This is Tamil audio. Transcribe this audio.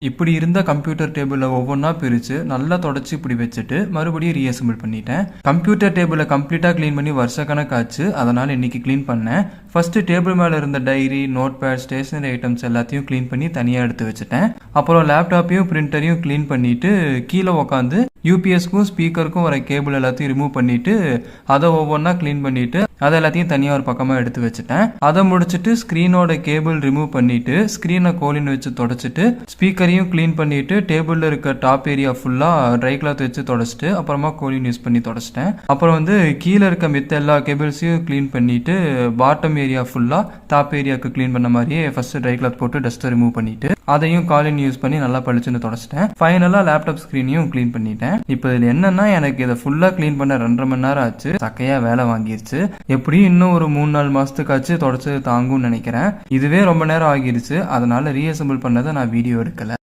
இப்படி இருந்த கம்ப்யூட்டர் டேபிள ஒவ்வொன்றா பிரித்து நல்லா தொடச்சி இப்படி வச்சுட்டு மறுபடியும் ரீஅசெம்பிள் பண்ணிட்டேன். கம்ப்யூட்டர் டேபிளை கம்ப்ளீட்டாக க்ளீன் பண்ணி வருஷக்கணக்காச்சு. அதனால் இன்னைக்கு க்ளீன் பண்ணேன். ஃபர்ஸ்ட்டு டேபிள் மேலே இருந்த diary, notepad, stationery items எல்லாத்தையும் க்ளீன் பண்ணி தனியாக எடுத்து வச்சுட்டேன். அப்புறம் லேப்டாப்பையும் பிரிண்டரையும் க்ளீன் பண்ணிட்டு கீழே உட்காந்து யூபிஎஸ்க்கும் ஸ்பீக்கருக்கும் வர கேபிள் எல்லாத்தையும் ரிமூவ் பண்ணிட்டு அதை ஒவ்வொன்றா க்ளீன் பண்ணிட்டு அதை எல்லாத்தையும் தனியாக ஒரு பக்கமாக எடுத்து வச்சுட்டேன். அதை முடிச்சுட்டு ஸ்க்ரீனோட கேபிள் ரிமூவ் பண்ணிட்டு ஸ்க்ரீனை கோலின் வச்சு தொடச்சிட்டு ஸ்பீக்கரையும் க்ளீன் பண்ணிட்டு டேபிளில் இருக்க டாப் ஏரியா ஃபுல்லாக ட்ரை கிளாத் வச்சு தொடச்சிட்டு அப்புறமா கோலின் யூஸ் பண்ணி தொடச்சிட்டேன். அப்புறம் கீழே இருக்க மித்த எல்லா கேபிள்ஸையும் க்ளீன் பண்ணிட்டு பாட்டம் ஏரியா ஃபுல்லாக டாப் ஏரியாவுக்கு க்ளீன் பண்ண மாதிரியே ஃபர்ஸ்ட் ட்ரை கிளாத் போட்டு டஸ்ட்டை ரிமூவ் பண்ணிட்டு அதையும் காலின் யூஸ் பண்ணி நல்லா பளிச்சுன்னு தொடச்சிட்டேன். ஃபைனலாக லேப்டாப் ஸ்க்ரீனையும் க்ளீன் பண்ணிட்டேன். இப்போ இதில் என்னன்னா எனக்கு இதை ஃபுல்லாக க்ளீன் பண்ண 2.5 மணி நேரம் ஆச்சு. சக்கையாக வேலை வாங்கிருச்சு. எப்படியும் இன்னும் ஒரு 3-4 மாதத்துக்காச்சு தொடச்சது தாங்கும்னு நினைக்கிறேன். இதுவே ரொம்ப நேரம் ஆகிருச்சு. அதனால ரீஅசெம்பிள் பண்ணதை நான் வீடியோ எடுக்கல.